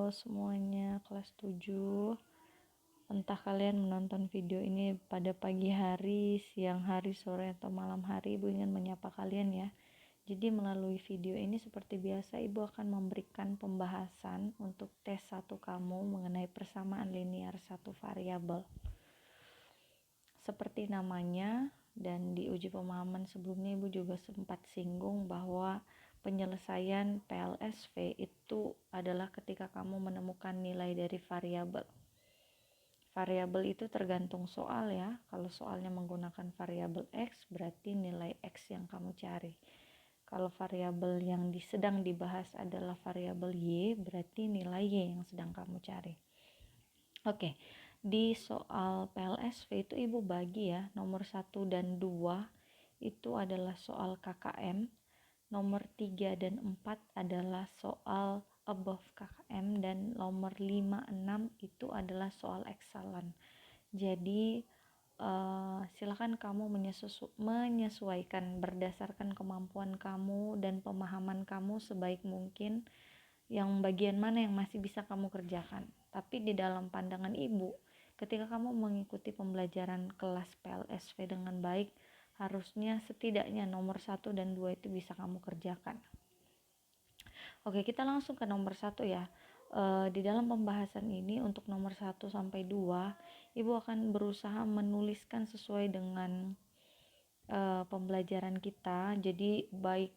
Halo semuanya kelas 7. Entah kalian menonton video ini pada pagi hari, siang hari, sore, atau malam hari, Ibu ingin menyapa kalian ya. Jadi melalui video ini seperti biasa Ibu akan memberikan pembahasan untuk tes 1 kamu mengenai persamaan linear satu variabel. Seperti namanya dan di uji pemahaman sebelumnya Ibu juga sempat singgung bahwa penyelesaian PLSV itu adalah ketika kamu menemukan nilai dari variabel. Variabel itu tergantung soal ya. Kalau soalnya menggunakan variabel X, berarti nilai X yang kamu cari. Kalau variabel yang sedang dibahas adalah variabel Y, berarti nilai Y yang sedang kamu cari. Oke, di soal PLSV itu Ibu bagi ya, nomor 1 dan 2 itu adalah soal KKM, nomor 3 dan 4 adalah soal above KKM, dan nomor 5, 6 itu adalah soal eksalan. Jadi silakan kamu menyesuaikan berdasarkan kemampuan kamu dan pemahaman kamu sebaik mungkin yang bagian mana yang masih bisa kamu kerjakan. Tapi di dalam pandangan Ibu, ketika kamu mengikuti pembelajaran kelas PLSV dengan baik, harusnya setidaknya nomor 1 dan 2 itu bisa kamu kerjakan. Oke, kita langsung ke nomor 1 ya. Di dalam pembahasan ini untuk nomor 1 sampai 2, Ibu akan berusaha menuliskan sesuai dengan pembelajaran kita. Jadi baik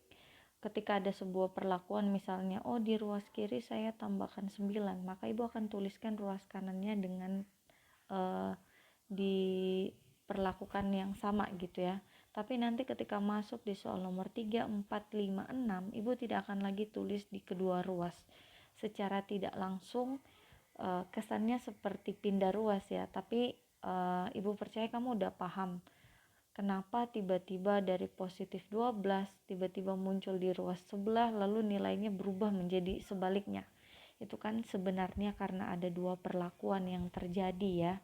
ketika ada sebuah perlakuan, misalnya di ruas kiri saya tambahkan 9, maka Ibu akan tuliskan ruas kanannya dengan diperlakukan yang sama gitu ya. Tapi nanti ketika masuk di soal nomor 3, 4, 5, 6, Ibu tidak akan lagi tulis di kedua ruas. Secara tidak langsung kesannya seperti pindah ruas ya, tapi Ibu percaya kamu udah paham kenapa tiba-tiba dari positif 12 tiba-tiba muncul di ruas sebelah lalu nilainya berubah menjadi sebaliknya. Itu kan sebenarnya karena ada dua perlakuan yang terjadi ya,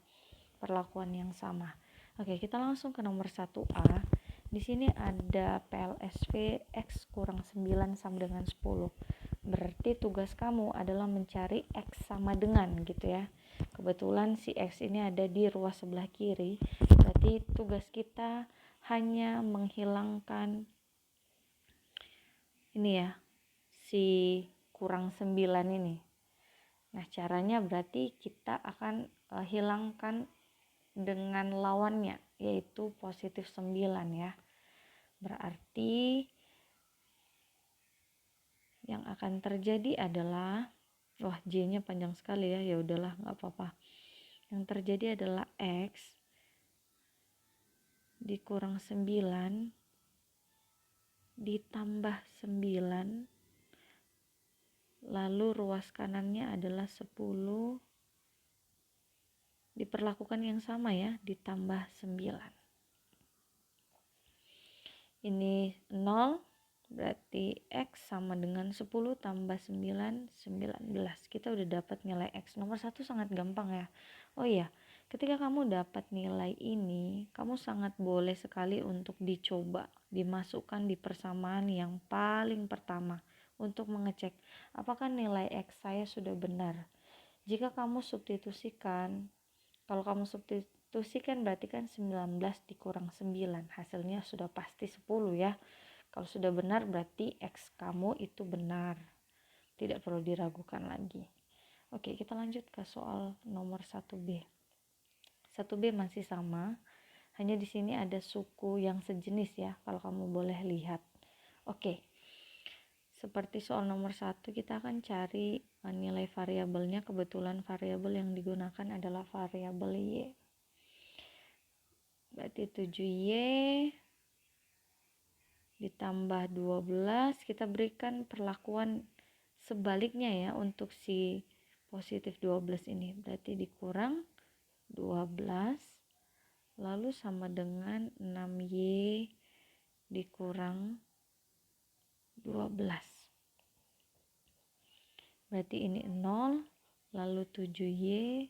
perlakuan yang sama. Oke, kita langsung ke nomor 1A. Di sini ada PLSV X kurang 9 sama dengan 10. Berarti tugas kamu adalah mencari X sama dengan gitu ya. Kebetulan si X ini ada di ruas sebelah kiri. Berarti tugas kita hanya menghilangkan ini ya, si kurang 9 ini. Nah, caranya berarti kita akan hilangkan dengan lawannya, yaitu positif 9 ya. Berarti yang akan terjadi adalah, J-nya panjang sekali ya, ya udahlah nggak apa-apa. Yang terjadi adalah X dikurang 9 ditambah 9, lalu ruas kanannya adalah 10 diperlakukan yang sama ya, ditambah 9. Ini 0, berarti X sama dengan 10 tambah 9, 19. Kita udah dapat nilai X. Nomor 1 sangat gampang ya. Oh iya, ketika kamu dapat nilai ini, kamu sangat boleh sekali untuk dicoba, dimasukkan di persamaan yang paling pertama untuk mengecek apakah nilai X saya sudah benar. Jika kamu substitusikan, kalau kamu substitusikan berarti kan 19 dikurang 9, hasilnya sudah pasti 10 ya. Kalau sudah benar berarti X kamu itu benar, tidak perlu diragukan lagi. Oke, kita lanjut ke soal nomor 1B. 1B masih sama, hanya di sini ada suku yang sejenis ya, kalau kamu boleh lihat. Oke, seperti soal nomor 1, kita akan cari nilai variabelnya. Kebetulan variabel yang digunakan adalah variabel Y. Berarti 7Y ditambah 12, kita berikan perlakuan sebaliknya ya untuk si positif 12 ini. Berarti dikurang 12 lalu sama dengan 6Y dikurang 12. Berarti ini 0, lalu 7Y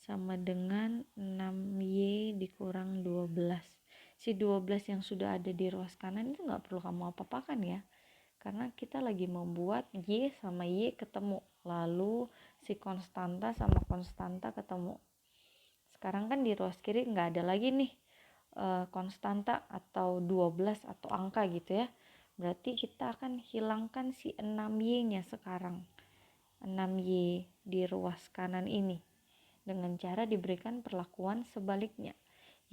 sama dengan 6Y dikurang 12. Si 12 yang sudah ada di ruas kanan itu nggak perlu kamu apa-apakan ya, Karena kita lagi membuat Y sama Y ketemu, lalu si konstanta sama konstanta ketemu. Sekarang kan di ruas kiri nggak ada lagi nih konstanta atau 12 atau angka gitu ya. Berarti kita akan hilangkan si 6Y-nya sekarang. 6Y di ruas kanan ini dengan cara diberikan perlakuan sebaliknya,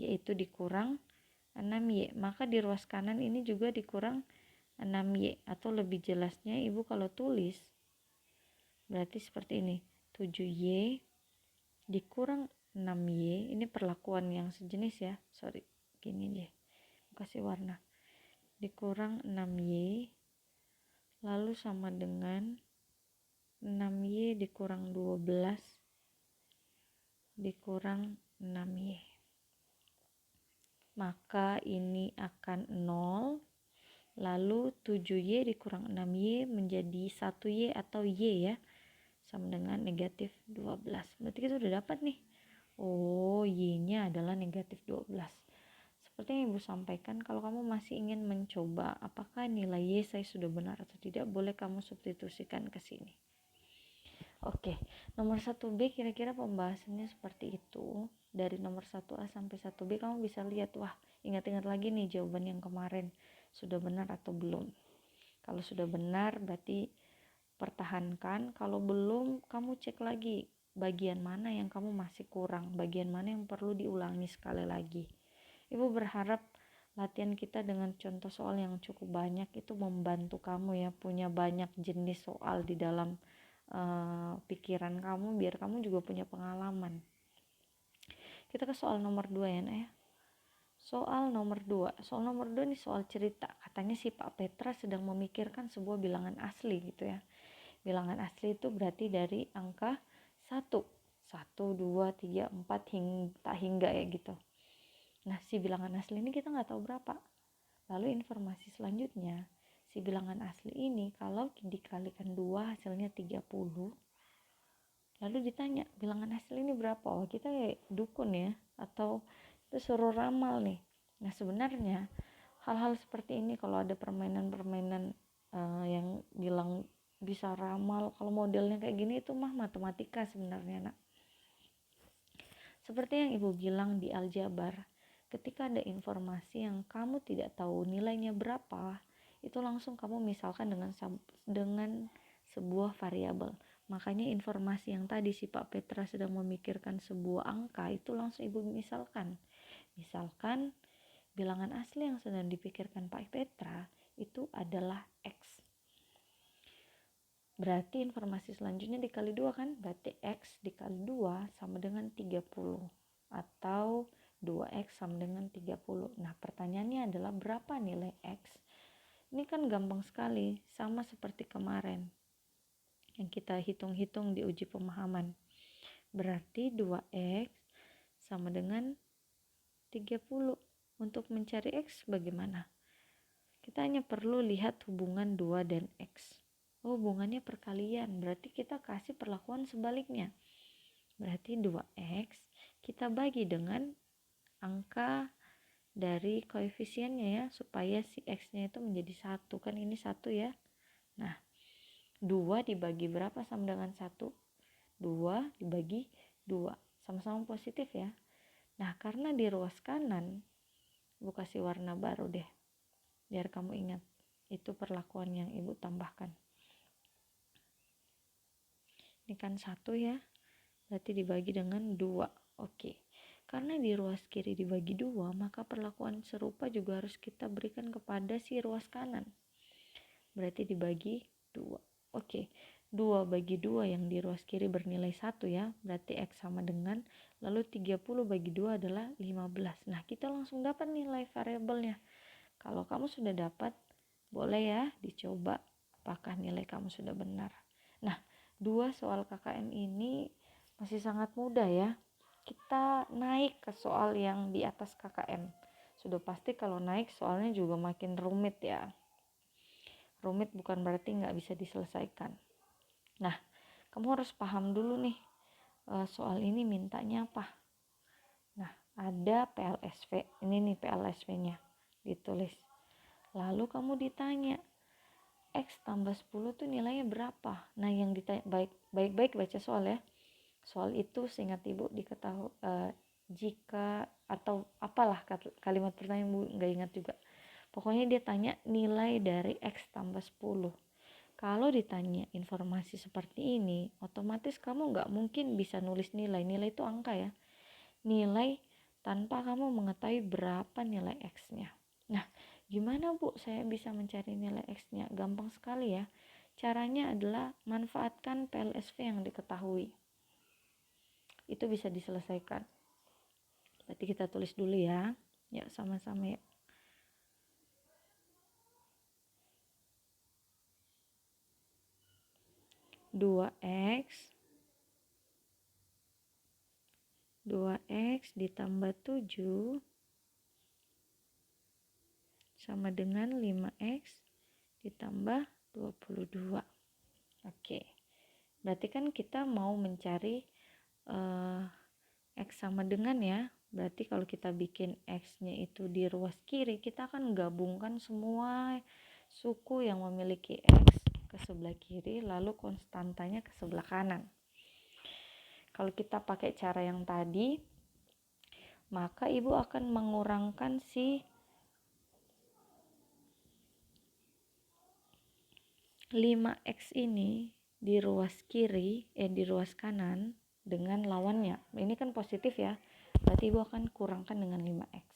yaitu dikurang 6Y. Maka di ruas kanan ini juga dikurang 6Y, atau lebih jelasnya ibu kalau tulis berarti seperti ini, 7Y dikurang 6Y. Ini perlakuan yang sejenis ya, gini deh, kasih warna, dikurang 6Y lalu sama dengan 6Y dikurang 12 dikurang 6Y. Maka ini akan 0, lalu 7Y dikurang 6Y menjadi 1Y atau Y ya, sama dengan negatif 12. Berarti kita udah dapat nih, oh Y-nya adalah negatif 12. Seperti yang ibu sampaikan, kalau kamu masih ingin mencoba apakah nilai Y saya sudah benar atau tidak, boleh kamu substitusikan ke sini. Oke, nomor 1B kira-kira pembahasannya seperti itu. Dari nomor 1A sampai 1B kamu bisa lihat, wah ingat-ingat lagi nih jawaban yang kemarin, sudah benar atau belum. Kalau sudah benar berarti pertahankan, kalau belum kamu cek lagi bagian mana yang kamu masih kurang, bagian mana yang perlu diulangi sekali lagi. Ibu berharap latihan kita dengan contoh soal yang cukup banyak itu membantu kamu ya, punya banyak jenis soal di dalam pikiran kamu, biar kamu juga punya pengalaman. Kita ke soal nomor 2 ya nak ya. Soal nomor 2 nih soal cerita. Katanya si Pak Petra sedang memikirkan sebuah bilangan asli gitu ya. Bilangan asli itu berarti dari angka 1, 2, 3, 4 tak hingga ya gitu. Nah si bilangan asli ini kita nggak tahu berapa. Lalu informasi selanjutnya, si bilangan asli ini kalau dikalikan 2 hasilnya 30. Lalu ditanya bilangan asli ini berapa? Oh kita kayak dukun ya, atau itu suruh ramal nih. Nah sebenarnya hal-hal seperti ini kalau ada permainan-permainan yang bilang bisa ramal, kalau modelnya kayak gini itu mah matematika sebenarnya nak. Seperti yang ibu bilang di aljabar, ketika ada informasi yang kamu tidak tahu nilainya berapa, itu langsung kamu misalkan dengan sebuah variabel. Makanya informasi yang tadi si Pak Petra sedang memikirkan sebuah angka, itu langsung ibu misalkan bilangan asli yang sedang dipikirkan Pak Petra itu adalah X. Berarti informasi selanjutnya dikali 2 kan, berarti X dikali 2 sama dengan 30, atau 2X sama dengan 30. Nah pertanyaannya adalah berapa nilai X? Ini kan gampang sekali, sama seperti kemarin yang kita hitung-hitung di uji pemahaman. Berarti 2X sama dengan 30. Untuk mencari X bagaimana? Kita hanya perlu lihat hubungan 2 dan X. Oh, hubungannya perkalian, berarti kita kasih perlakuan sebaliknya. Berarti 2X kita bagi dengan angka dari koefisiennya ya, supaya si X-nya itu menjadi 1. Kan ini 1 ya. Nah, 2 dibagi berapa sama dengan 1? 2 dibagi 2. Sama-sama positif ya. Nah, karena di ruas kanan, ibu kasih warna baru deh, biar kamu ingat. Itu perlakuan yang ibu tambahkan. Ini kan 1 ya, berarti dibagi dengan 2. Oke. Karena di ruas kiri dibagi 2, maka perlakuan serupa juga harus kita berikan kepada si ruas kanan. Berarti dibagi 2. Oke. 2 bagi 2 yang di ruas kiri bernilai 1 ya, berarti X sama dengan, lalu 30 bagi 2 adalah 15. Nah kita langsung dapat nilai variabelnya. Kalau kamu sudah dapat, boleh ya dicoba apakah nilai kamu sudah benar. Nah 2 soal KKM ini masih sangat mudah ya. Kita naik ke soal yang di atas KKM. Sudah pasti kalau naik soalnya juga makin rumit ya. Rumit bukan berarti nggak bisa diselesaikan. Nah, kamu harus paham dulu nih, soal ini mintanya apa. Nah, ada PLSV, ini nih PLSV-nya ditulis. Lalu kamu ditanya, X tambah 10 tuh nilainya berapa? Nah, yang ditanya, baik-baik baca soal ya. Soal itu seingat ibu diketahui jika atau apalah kalimat pertanyaan, ibu nggak ingat juga. Pokoknya dia tanya nilai dari X tambah 10. Kalau ditanya informasi seperti ini, otomatis kamu nggak mungkin bisa nulis nilai. Nilai itu angka ya. Nilai tanpa kamu mengetahui berapa nilai X-nya. Nah, gimana Bu saya bisa mencari nilai X-nya? Gampang sekali ya. Caranya adalah manfaatkan PLSV yang diketahui. Itu bisa diselesaikan. Berarti kita tulis dulu ya. Ya, sama-sama ya. Dua X ditambah 7 sama dengan 5X ditambah 22. Oke. Berarti kan kita mau mencari X sama dengan ya. Berarti kalau kita bikin X-nya itu di ruas kiri, kita akan gabungkan semua suku yang memiliki X ke sebelah kiri, lalu konstantanya ke sebelah kanan. Kalau kita pakai cara yang tadi, maka ibu akan mengurangkan si 5X ini di ruas kiri, di ruas kanan dengan lawannya. Ini kan positif ya, berarti ibu akan kurangkan dengan 5X.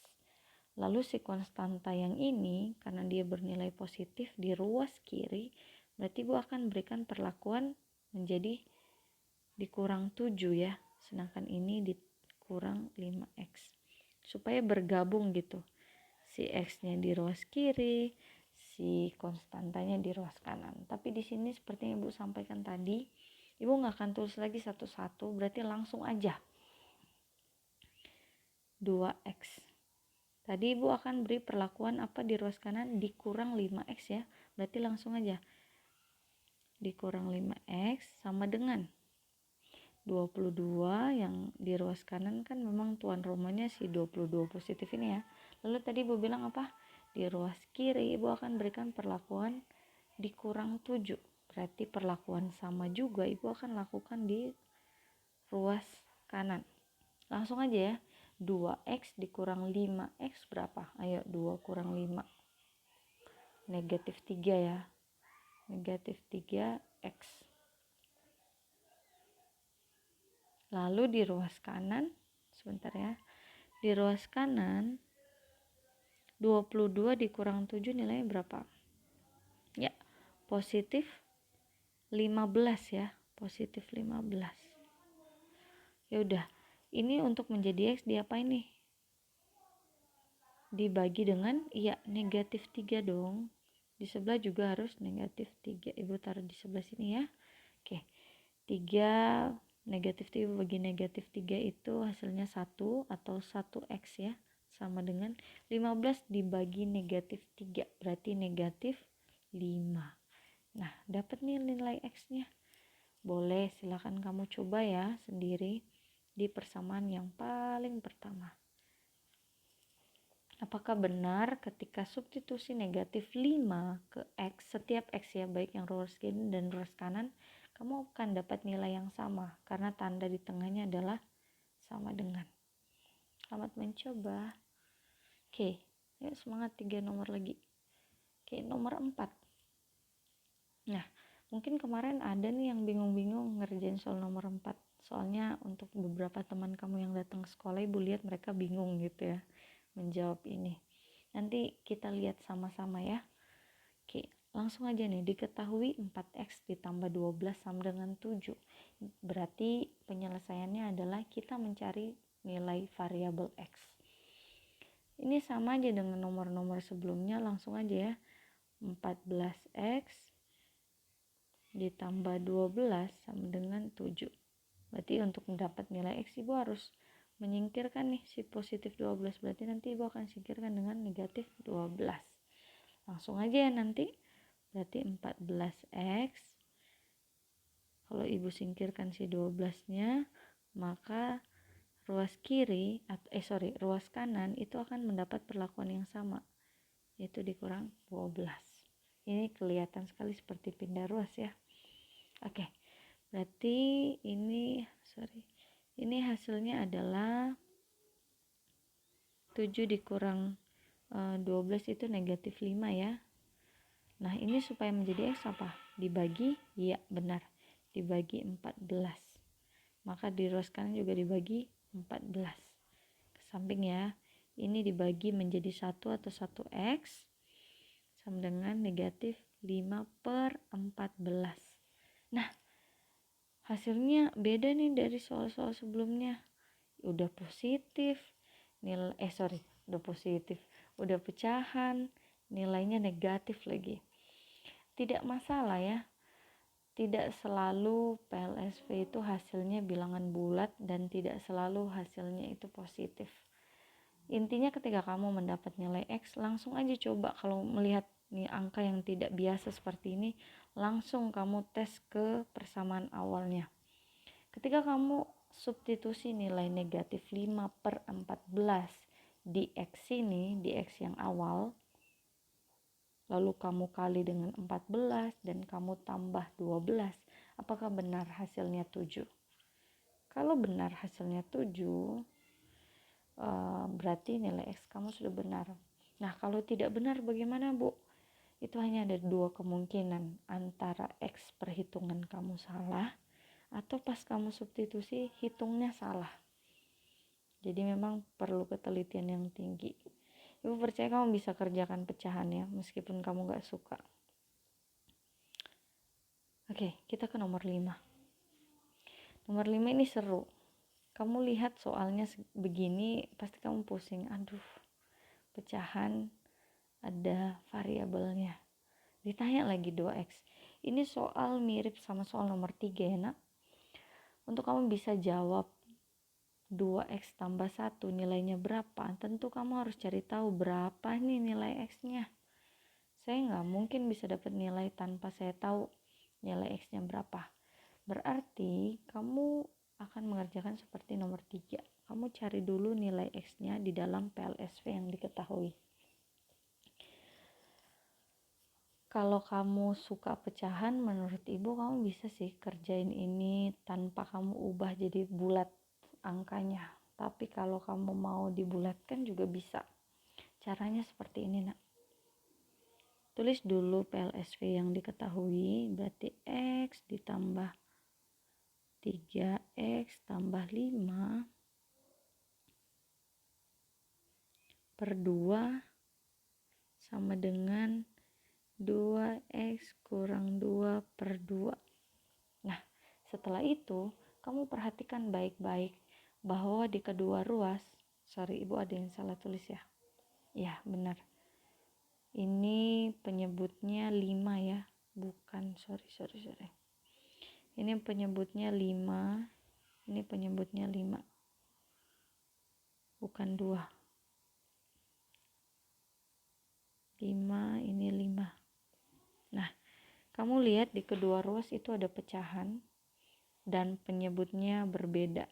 Lalu si konstanta yang ini, karena dia bernilai positif di ruas kiri, berarti ibu akan berikan perlakuan menjadi dikurang 7 ya, sedangkan ini dikurang 5X. Supaya bergabung gitu, si X-nya di ruas kiri, si konstantanya di ruas kanan. Tapi di sini seperti yang ibu sampaikan tadi, ibu nggak akan tulis lagi satu-satu, berarti langsung aja 2X. Tadi ibu akan beri perlakuan apa di ruas kanan, dikurang 5X ya, berarti langsung aja dikurang 5X sama dengan 22, yang di ruas kanan kan memang tuan rumahnya si 22 positif ini ya. Lalu tadi ibu bilang apa? Di ruas kiri ibu akan berikan perlakuan dikurang 7. Berarti perlakuan sama juga ibu akan lakukan di ruas kanan. Langsung aja ya. 2X dikurang 5X berapa? Ayo, 2 kurang 5. Negatif 3 ya. Negatif 3X. Lalu di ruas kanan, sebentar ya. Di ruas kanan 22 dikurang 7 nilainya berapa? Ya, positif 15 ya. Positif 15. Ya udah, ini untuk menjadi X diapain nih? Dibagi dengan negatif 3 dong. Di sebelah juga harus negatif 3. Ibu taruh di sebelah sini ya. Oke. 3 negatif 3 bagi negatif 3 itu hasilnya 1 atau 1X ya. Sama dengan 15 dibagi negatif 3. Berarti negatif 5. Nah, dapat nih nilai X-nya. Boleh, silakan kamu coba ya sendiri di persamaan yang paling pertama. Apakah benar ketika substitusi negatif 5 ke X, setiap X ya, baik yang ruas kiri dan ruas kanan, kamu akan dapat nilai yang sama karena tanda di tengahnya adalah sama dengan. Selamat mencoba. Oke, yuk semangat, 3 nomor lagi. Oke, nomor 4. Nah, mungkin kemarin ada nih yang bingung-bingung ngerjain soal nomor 4. Soalnya untuk beberapa teman kamu yang datang ke sekolah, ibu lihat mereka bingung gitu ya menjawab ini. Nanti kita lihat sama-sama ya. Oke, langsung aja nih. Diketahui 4X ditambah 12 sama dengan 7. Berarti penyelesaiannya adalah kita mencari nilai variabel X. Ini sama aja dengan nomor-nomor sebelumnya, langsung aja ya. 14X ditambah 12 sama dengan 7. Berarti untuk mendapat nilai X ibu harus menyingkirkan nih si positif 12, berarti nanti ibu akan singkirkan dengan negatif 12. Langsung aja ya nanti, berarti 14X kalau ibu singkirkan si 12 nya, maka ruas kiri ruas kanan itu akan mendapat perlakuan yang sama, yaitu dikurang 12. Ini kelihatan sekali seperti pindah ruas ya. Oke, berarti ini hasilnya adalah 7 dikurang 12 itu negatif 5 ya. Nah ini supaya menjadi X apa? Dibagi, iya benar, dibagi 14. Maka di ruas kanan juga dibagi 14 ke samping ya. Ini dibagi menjadi 1 atau 1X sama dengan negatif 5/14. Nah hasilnya beda nih dari soal-soal sebelumnya. Udah positif udah positif, udah pecahan, nilainya negatif lagi. Tidak masalah ya, tidak selalu PLSV itu hasilnya bilangan bulat dan tidak selalu hasilnya itu positif. Intinya ketika kamu mendapat nilai X, langsung aja coba kalau melihat nih angka yang tidak biasa seperti ini, langsung kamu tes ke persamaan awalnya. Ketika kamu substitusi nilai negatif 5/14 di X ini, di X yang awal, lalu kamu kali dengan 14 dan kamu tambah 12, apakah benar hasilnya 7? Kalau benar hasilnya 7, berarti nilai X kamu sudah benar. Nah kalau tidak benar bagaimana Bu? Itu hanya ada 2 kemungkinan, antara X perhitungan kamu salah atau pas kamu substitusi hitungnya salah. Jadi memang perlu ketelitian yang tinggi. Ibu percaya kamu bisa kerjakan pecahannya meskipun kamu gak suka. Oke, kita ke nomor 5. Nomor 5 ini seru. Kamu lihat soalnya begini pasti kamu pusing. Aduh, pecahan ada variabelnya. Ditanya lagi 2X. Ini soal mirip sama soal nomor 3 ya nak. Untuk kamu bisa jawab 2X tambah 1 nilainya berapa, tentu kamu harus cari tahu berapa nih nilai X-nya. Saya nggak mungkin bisa dapat nilai tanpa saya tahu nilai X-nya berapa. Berarti kamu akan mengerjakan seperti nomor 3. Kamu cari dulu nilai X-nya di dalam PLSV yang diketahui. Kalau kamu suka pecahan, menurut ibu kamu bisa sih kerjain ini tanpa kamu ubah jadi bulat angkanya. Tapi kalau kamu mau dibulatkan juga bisa. Caranya seperti ini nak. Tulis dulu PLSV yang diketahui, berarti X ditambah 3X tambah 5 per 2 sama dengan 2X kurang 2 per 2. Nah, setelah itu kamu perhatikan baik-baik bahwa di kedua ruas, ibu ada yang salah tulis ya. Ya, benar. Ini penyebutnya 5 ya, bukan, sorry. Ini penyebutnya 5, ini penyebutnya 5, bukan 2. 5, ini 5. Nah, kamu lihat di kedua ruas itu ada pecahan dan penyebutnya berbeda.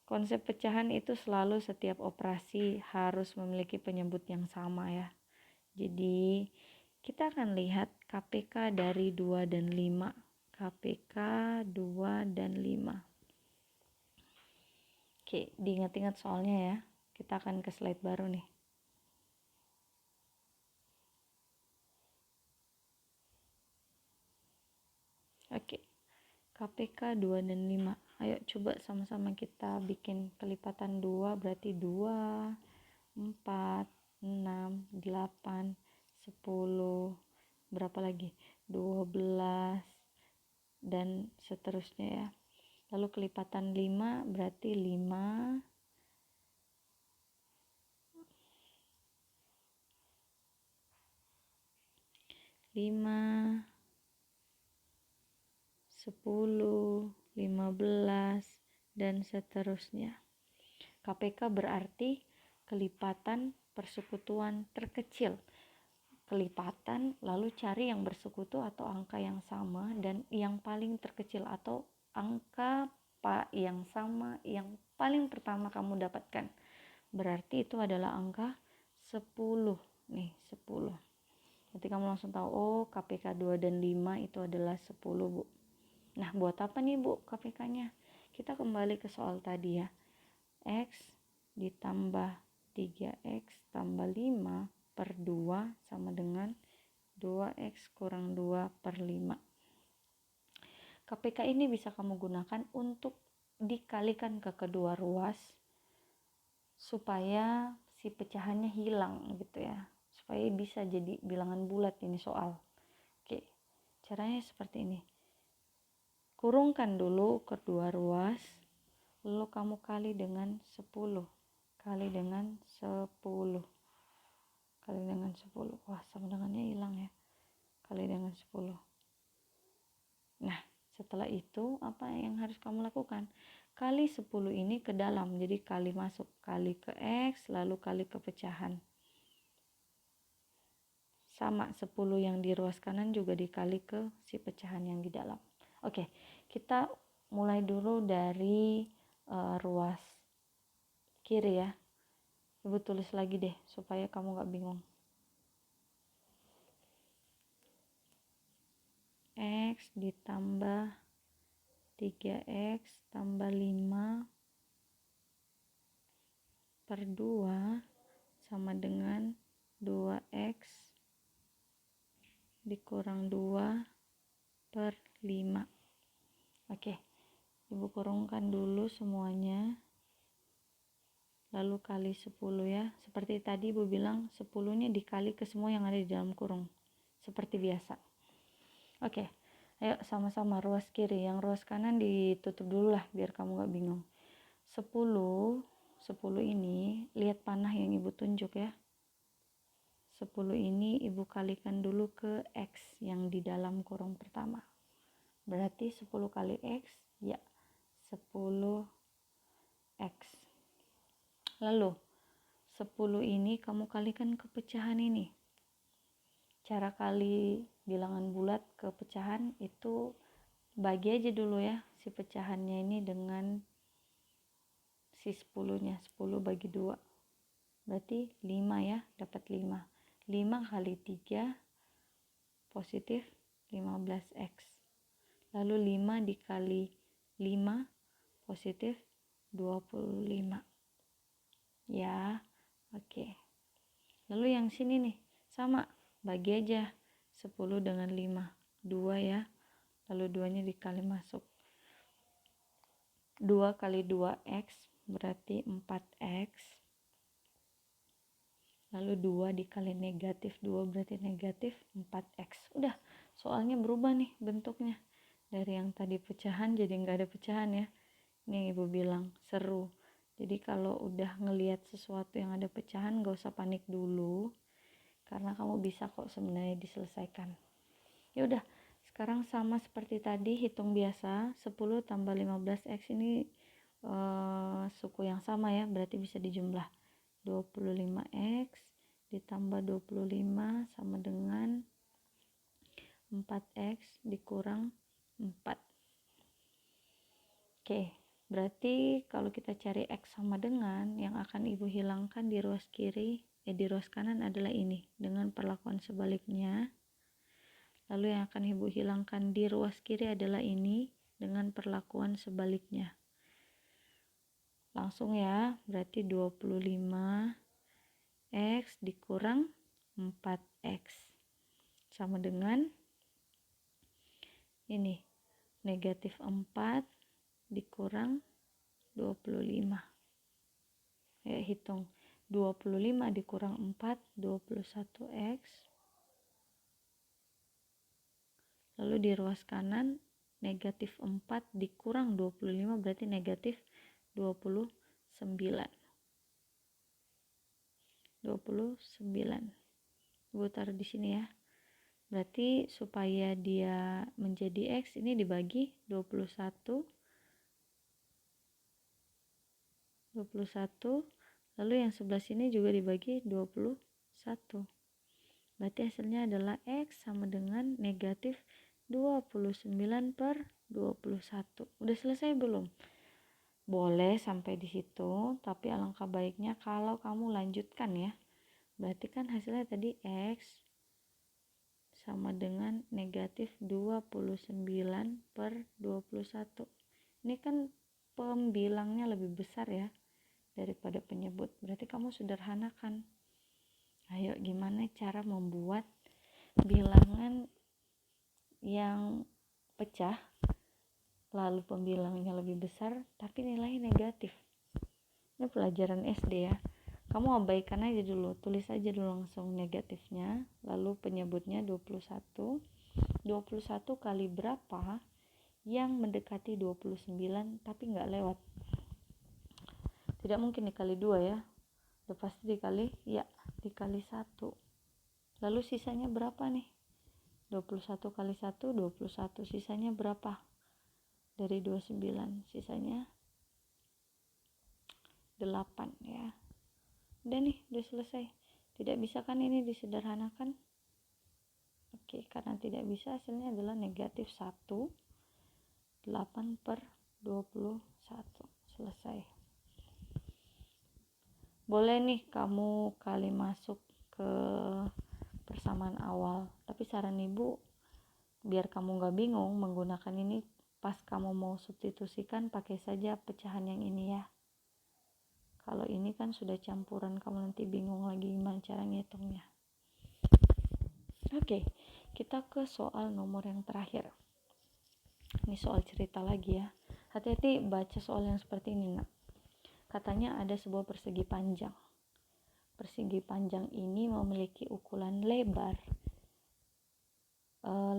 Konsep pecahan itu selalu setiap operasi harus memiliki penyebut yang sama ya. Jadi kita akan lihat KPK dari 2 dan 5. KPK 2 dan 5. Oke, diingat-ingat soalnya ya. Kita akan ke slide baru nih. Oke, KPK 2 dan 5. Ayo coba sama-sama kita bikin kelipatan 2, berarti 2, 4, 6, 8, 10, berapa lagi? 12, dan seterusnya ya. Lalu kelipatan 5 berarti 5, 5, 10, 15, dan seterusnya. KPK berarti kelipatan persekutuan terkecil. Kelipatan lalu cari yang bersekutu atau angka yang sama dan yang paling terkecil atau angka yang sama yang paling pertama kamu dapatkan. Berarti itu adalah angka 10. nih 10. Nanti kamu langsung tahu, oh KPK 2 dan 5 itu adalah 10 Bu. Nah buat apa nih Bu KPK-nya? Kita kembali ke soal tadi ya. X ditambah 3X tambah 5 per 2 sama dengan 2X kurang 2 per 5. KPK ini bisa kamu gunakan untuk dikalikan ke kedua ruas supaya si pecahannya hilang gitu ya, supaya bisa jadi bilangan bulat ini soal. Oke, caranya seperti ini. Kurungkan dulu kedua ruas, lalu kamu kali dengan 10 kali dengan 10 kali dengan 10. Wah, sama dengannya hilang ya. Kali dengan 10. Nah, setelah itu apa yang harus kamu lakukan? Kali 10 ini ke dalam, jadi kali masuk, kali ke X, lalu kali ke pecahan. Sama 10 yang di ruas kanan juga dikali ke si pecahan yang di dalam. Oke, kita mulai dulu dari ruas kiri ya. Ibu tulis lagi deh supaya kamu gak bingung. X ditambah 3X tambah 5 per 2 sama dengan 2X dikurang 2 per 5. Oke, ibu kurungkan dulu semuanya, lalu kali 10 ya. Seperti tadi ibu bilang 10 nya dikali ke semua yang ada di dalam kurung, seperti biasa. Oke, ayo sama-sama ruas kiri. Yang ruas kanan ditutup dulu lah biar kamu gak bingung. 10 ini lihat panah yang ibu tunjuk ya. 10 ini ibu kalikan dulu ke X yang di dalam kurung pertama. Berarti 10 kali X, ya 10X. Lalu 10 ini kamu kalikan ke pecahan ini. Cara kali bilangan bulat ke pecahan itu bagi aja dulu ya si pecahannya ini dengan si 10 nya. 10 bagi 2 berarti 5 ya, dapat 5. 5 kali 3 positif 15X. Lalu 5 dikali 5 positif 25 ya. Oke, lalu yang sini nih sama, bagi aja 10 dengan 5, 2 ya, lalu 2 nya dikali masuk, 2 kali 2X berarti 4X, lalu 2 dikali negatif 2 berarti negatif 4X. Udah, soalnya berubah nih bentuknya, dari yang tadi pecahan jadi nggak ada pecahan ya. Nih ibu bilang seru, jadi kalau udah ngelihat sesuatu yang ada pecahan gak usah panik dulu, karena kamu bisa kok sebenarnya diselesaikan. Ya udah, sekarang sama seperti tadi, hitung biasa. 10 tambah 15X ini suku yang sama ya, berarti bisa dijumlah. 25X ditambah 25 sama dengan 4X dikurang 4. Oke, berarti kalau kita cari X sama dengan, yang akan ibu hilangkan di ruas kiri, di ruas kanan adalah ini, dengan perlakuan sebaliknya. Lalu yang akan ibu hilangkan di ruas kiri adalah ini, dengan perlakuan sebaliknya. Langsung ya, berarti 25X dikurang 4X. Sama dengan ini, negatif 4 dikurang 25. Ayo hitung, 25 dikurang 4, 21X. Lalu di ruas kanan, negatif 4 dikurang 25 berarti negatif 29. 29. Ibu taruh di sini ya. Berarti supaya dia menjadi X, ini dibagi 21, lalu yang sebelah sini juga dibagi 21. Berarti hasilnya adalah X sama dengan negatif 29 per 21. Udah selesai belum? Boleh sampai di situ, tapi alangkah baiknya kalau kamu lanjutkan ya. Berarti kan hasilnya tadi X sama dengan negatif 29/21. Ini kan pembilangnya lebih besar ya daripada penyebut. Berarti kamu sederhanakan. Ayo, gimana cara membuat bilangan yang pecah lalu pembilangnya lebih besar tapi nilainya negatif? Ini pelajaran SD ya. Kamu abaikan aja dulu, tulis aja dulu langsung negatifnya, lalu penyebutnya 21. 21 kali berapa yang mendekati 29 tapi nggak lewat? Tidak mungkin dikali 2 ya, udah pasti dikali 1. Lalu sisanya berapa nih? 21 kali 1, 21. Sisanya berapa? Dari 29 sisanya 8 ya. Udah nih, udah selesai. Tidak bisa kan ini disederhanakan? Oke, karena tidak bisa, hasilnya adalah negatif 1, 8/21. Selesai. Boleh nih kamu kali masuk ke persamaan awal, tapi saran ibu biar kamu gak bingung menggunakan ini, pas kamu mau substitusikan pakai saja pecahan yang ini ya. Kalau ini kan sudah campuran, kamu nanti bingung lagi gimana cara ngitungnya. Oke, kita ke soal nomor yang terakhir. Ini soal cerita lagi ya. Hati-hati baca soal yang seperti ini nak. Katanya ada sebuah persegi panjang. Persegi panjang ini memiliki ukuran lebar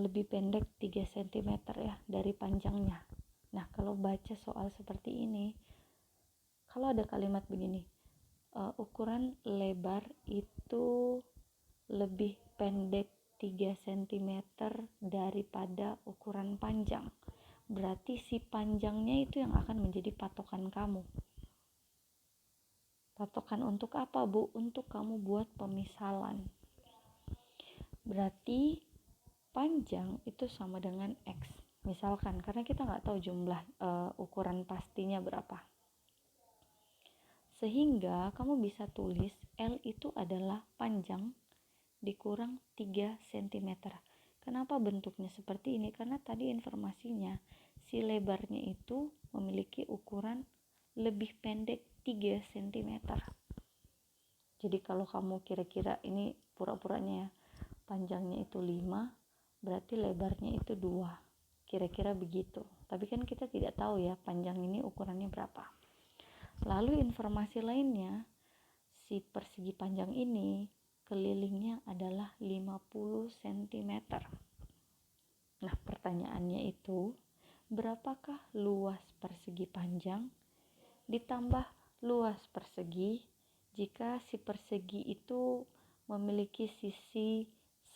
lebih pendek 3 cm ya dari panjangnya. Nah, kalau baca soal seperti ini, kalau ada kalimat begini, ukuran lebar itu lebih pendek 3 cm daripada ukuran panjang, berarti si panjangnya itu yang akan menjadi patokan kamu. Patokan untuk apa, Bu? Untuk kamu buat pemisalan. Berarti panjang itu sama dengan X. Misalkan, karena kita nggak tahu jumlah ukuran pastinya berapa. Sehingga kamu bisa tulis L itu adalah panjang dikurang 3 cm. Kenapa bentuknya seperti ini? Karena tadi informasinya si lebarnya itu memiliki ukuran lebih pendek 3 cm. Jadi kalau kamu kira-kira ini pura-puranya ya, panjangnya itu 5, berarti lebarnya itu 2. Kira-kira begitu. Tapi kan kita tidak tahu ya panjang ini ukurannya berapa. Lalu informasi lainnya, si persegi panjang ini kelilingnya adalah 50 cm. Nah, pertanyaannya itu, berapakah luas persegi panjang ditambah luas persegi jika si persegi itu memiliki sisi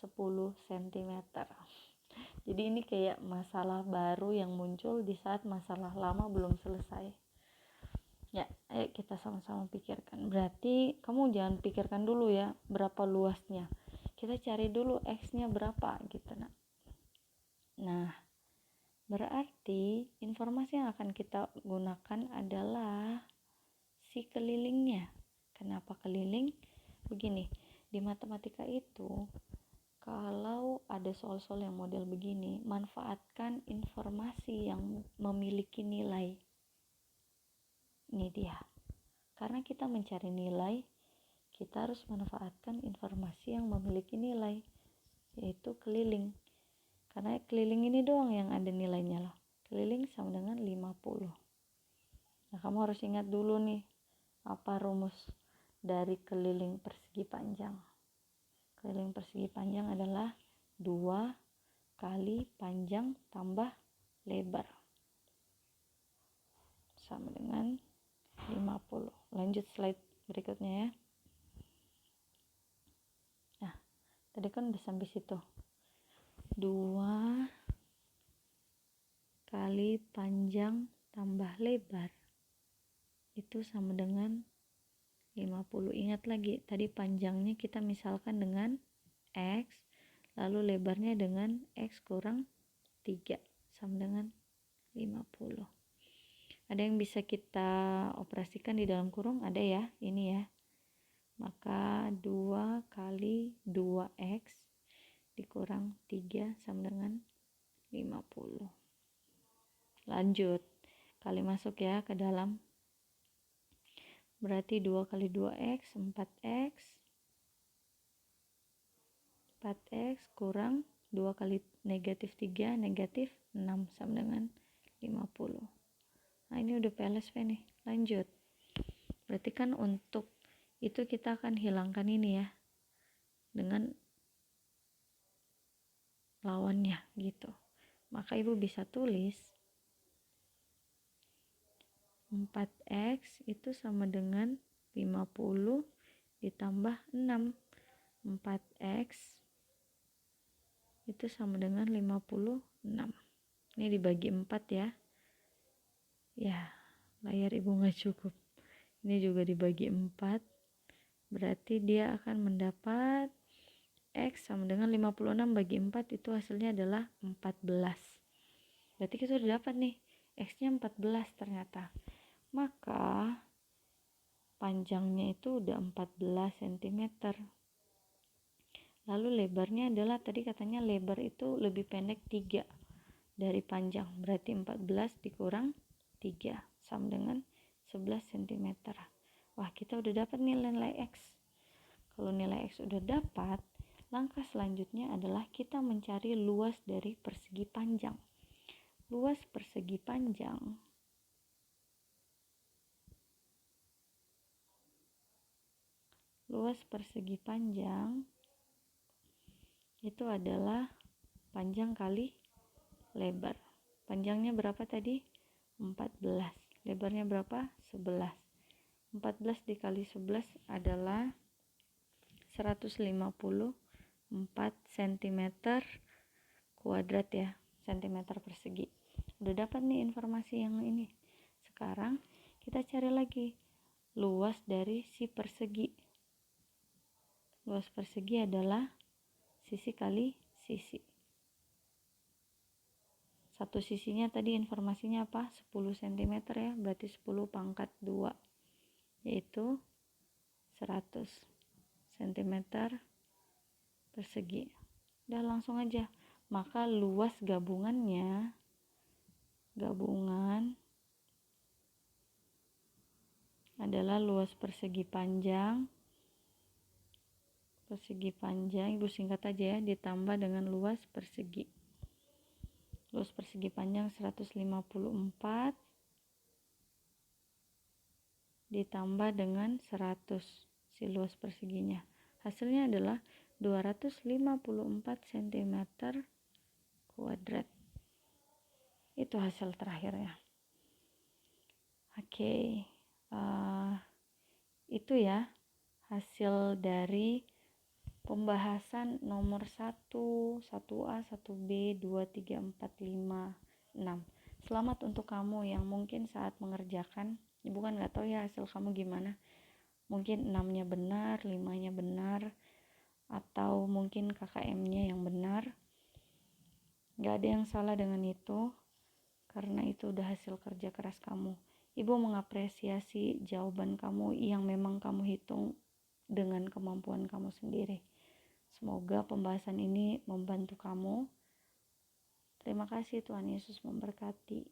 10 cm. Jadi ini kayak masalah baru yang muncul di saat masalah lama belum selesai. Ya, ayo kita sama-sama pikirkan. Berarti kamu jangan pikirkan dulu ya berapa luasnya. Kita cari dulu X-nya berapa gitu nak. Nah, berarti informasi yang akan kita gunakan adalah si kelilingnya. Kenapa keliling? Begini, di matematika itu kalau ada soal-soal yang model begini, manfaatkan informasi yang memiliki nilai. Ini dia. Karena kita mencari nilai, kita harus manfaatkan informasi yang memiliki nilai, yaitu keliling. Karena keliling ini doang yang ada nilainya loh. Keliling sama dengan 50. Nah, kamu harus ingat dulu nih, apa rumus dari keliling persegi panjang. Keliling persegi panjang adalah 2 kali panjang tambah lebar sama dengan 50. Lanjut slide berikutnya ya. Nah, tadi kan udah sampai situ. 2 kali panjang tambah lebar itu sama dengan 50. Ingat lagi, tadi panjangnya kita misalkan dengan X, lalu lebarnya dengan X kurang 3 sama dengan 50. Ada yang bisa kita operasikan di dalam kurung? Ada ya, ini ya. Maka 2 kali 2x dikurang 3 sama dengan 50. Lanjut, kali masuk ya ke dalam. Berarti 2 kali 2x 4x. 4x kurang 2 kali negatif 3 negatif 6 sama dengan 50. Nah ini udah PLSV nih. Lanjut, berarti kan untuk itu kita akan hilangkan ini ya dengan lawannya gitu. Maka ibu bisa tulis 4x itu sama dengan 50 ditambah 6. 4x itu sama dengan 56. Ini dibagi 4 ya. Ya, layar ibu nggak cukup. Ini juga dibagi 4. Berarti dia akan mendapat X sama dengan 56 bagi 4 itu hasilnya adalah 14. Berarti kita udah dapat nih, X-nya 14 ternyata. Maka panjangnya itu udah 14 cm. Lalu lebarnya adalah tadi katanya lebar itu lebih pendek 3 dari panjang. Berarti 14 dikurang 3 sama dengan 11 cm. Wah, kita udah dapat nilai X. Kalau nilai X udah dapat, langkah selanjutnya adalah kita mencari luas dari persegi panjang. Luas persegi panjang itu adalah panjang kali lebar. Panjangnya berapa tadi? 14. Lebarnya berapa? 11. 14 dikali 11 adalah 154 cm kuadrat ya, cm persegi. Udah dapat nih informasi yang ini. Sekarang kita cari lagi luas dari si persegi. Luas persegi adalah sisi kali sisi. Satu sisinya tadi informasinya apa? 10 cm ya, berarti 10 pangkat 2 yaitu 100 cm persegi. Udah langsung aja. Maka luas gabungan adalah luas persegi panjang ibu singkat aja ya, ditambah dengan luas persegi. Luas persegi panjang 154 ditambah dengan 100 si luas perseginya. Hasilnya adalah 254 cm kuadrat. Itu hasil terakhirnya. Oke, itu ya hasil dari pembahasan nomor 1, 1A, 1B, 2, 3, 4, 5, 6. Selamat untuk kamu yang mungkin saat mengerjakan, ibu kan gak tahu ya hasil kamu gimana. Mungkin 6-nya benar, 5-nya benar, atau mungkin KKM-nya yang benar. Gak ada yang salah dengan itu, karena itu udah hasil kerja keras kamu. Ibu mengapresiasi jawaban kamu yang memang kamu hitung dengan kemampuan kamu sendiri. Semoga pembahasan ini membantu kamu. Terima kasih, Tuhan Yesus memberkati.